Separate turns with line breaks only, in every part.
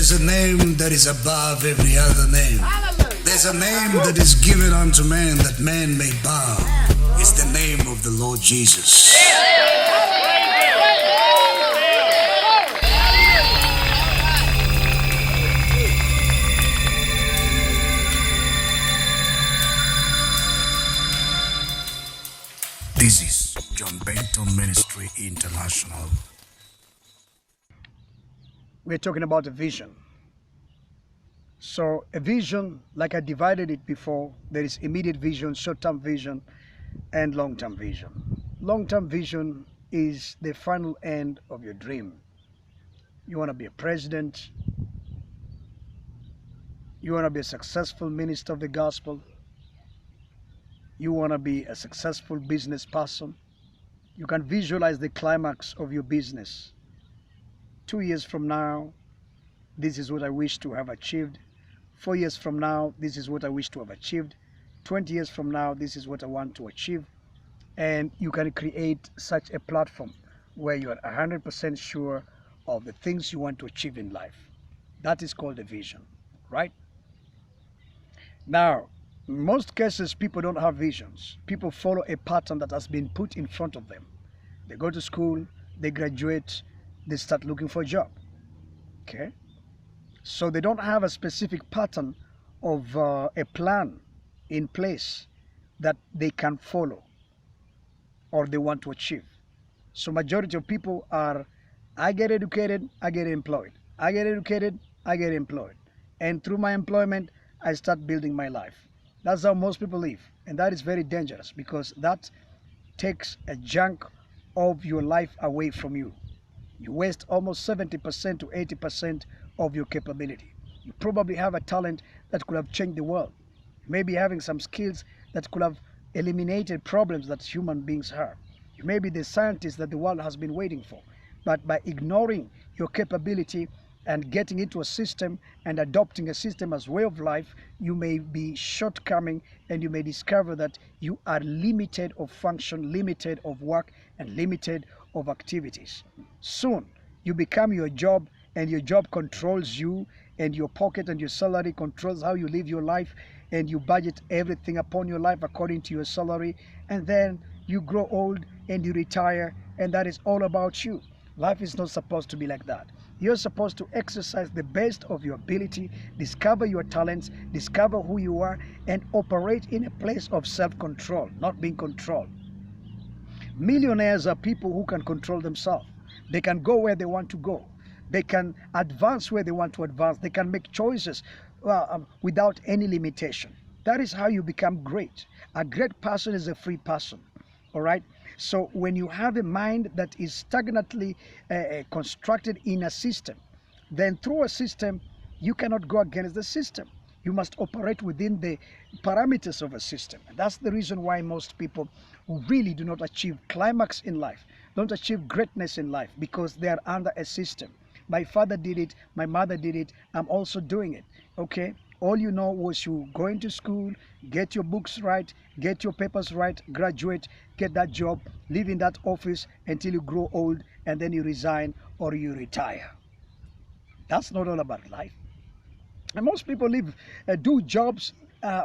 There's a name that is above every other name. There's a name that is given unto man that man may bow. It's the name of the Lord Jesus. This is John Benton Ministry International.
We're talking about a vision. So a vision, like I divided it before, there is immediate vision, short-term vision, and long-term vision. Long-term vision is the final end of your dream. You want to be a president. You want to be a successful minister of the gospel. You want to be a successful business person. You can visualize the climax of your business. 2 years from now, this is what I wish to have achieved. 4 years from now, this is what I wish to have achieved. 20 years from now, this is what I want to achieve. And you can create such a platform where you are 100% sure of the things you want to achieve in life. That is called a vision, right? Now, in most cases, people don't have visions. People follow a pattern that has been put in front of them. They go to school, they graduate, they start looking for a job. Okay? So they don't have a specific pattern of a plan in place that they can follow or they want to achieve. So majority of people are, I get educated, I get employed. I get educated, I get employed. And through my employment, I start building my life. That's how most people live. And that is very dangerous because that takes a chunk of your life away from you. You waste almost 70% to 80% of your capability. You probably have a talent that could have changed the world. You may be having some skills that could have eliminated problems that human beings have. You may be the scientist that the world has been waiting for. But by ignoring your capability and getting into a system and adopting a system as way of life, you may be shortcoming and you may discover that you are limited of function, limited of work, and limited of activities. Soon, you become your job and your job controls you and your pocket and your salary controls how you live your life and you budget everything upon your life according to your salary, and then you grow old and you retire and that is all about you. Life is not supposed to be like that. You're supposed to exercise the best of your ability, discover your talents, discover who you are, and operate in a place of self-control, not being controlled. Millionaires are people who can control themselves. They can go where they want to go. They can advance where they want to advance. They can make choices without any limitation. That is how you become great. A great person is a free person. All right? So when you have a mind that is stagnantly constructed in a system, then through a system, you cannot go against the system. You must operate within the parameters of a system. And that's the reason why most people who really do not achieve climax in life, don't achieve greatness in life, because they are under a system. My father did it, my mother did it, I'm also doing it. Okay? All you know was you go into school, get your books right, get your papers right, graduate, get that job, live in that office until you grow old, and then you resign or you retire. That's not all about life. And most people do jobs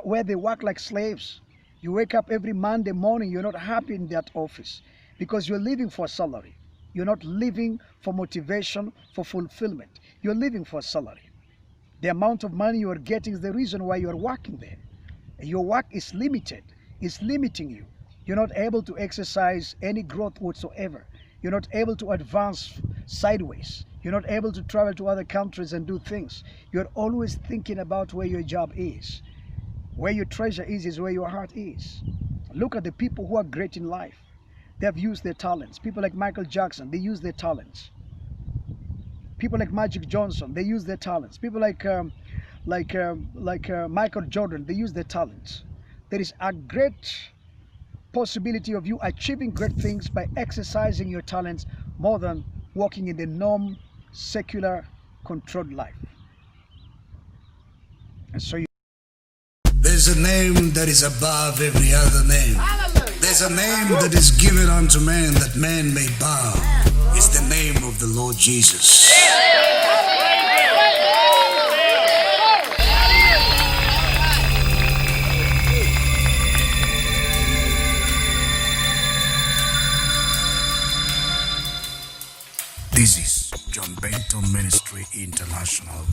where they work like slaves. You wake up every Monday morning, you're not happy in that office because you're living for a salary. You're not living for motivation, for fulfillment. You're living for a salary. The amount of money you are getting is the reason why you're working there. Your work is limited. It's limiting you. You're not able to exercise any growth whatsoever. You're not able to advance sideways. You're not able to travel to other countries and do things. You're always thinking about where your job is. Where your treasure is where your heart is. Look at the people who are great in life. They have used their talents. People like Michael Jackson, they use their talents. People like Magic Johnson, they use their talents. People like Michael Jordan, they use their talents. There is a great possibility of you achieving great things by exercising your talents more than walking in the norm, secular, controlled life. And so
there's a name that is above every other name. There's a name that is given unto man that man may bow. It's the name of the Lord Jesus. This is John Benton Ministry International.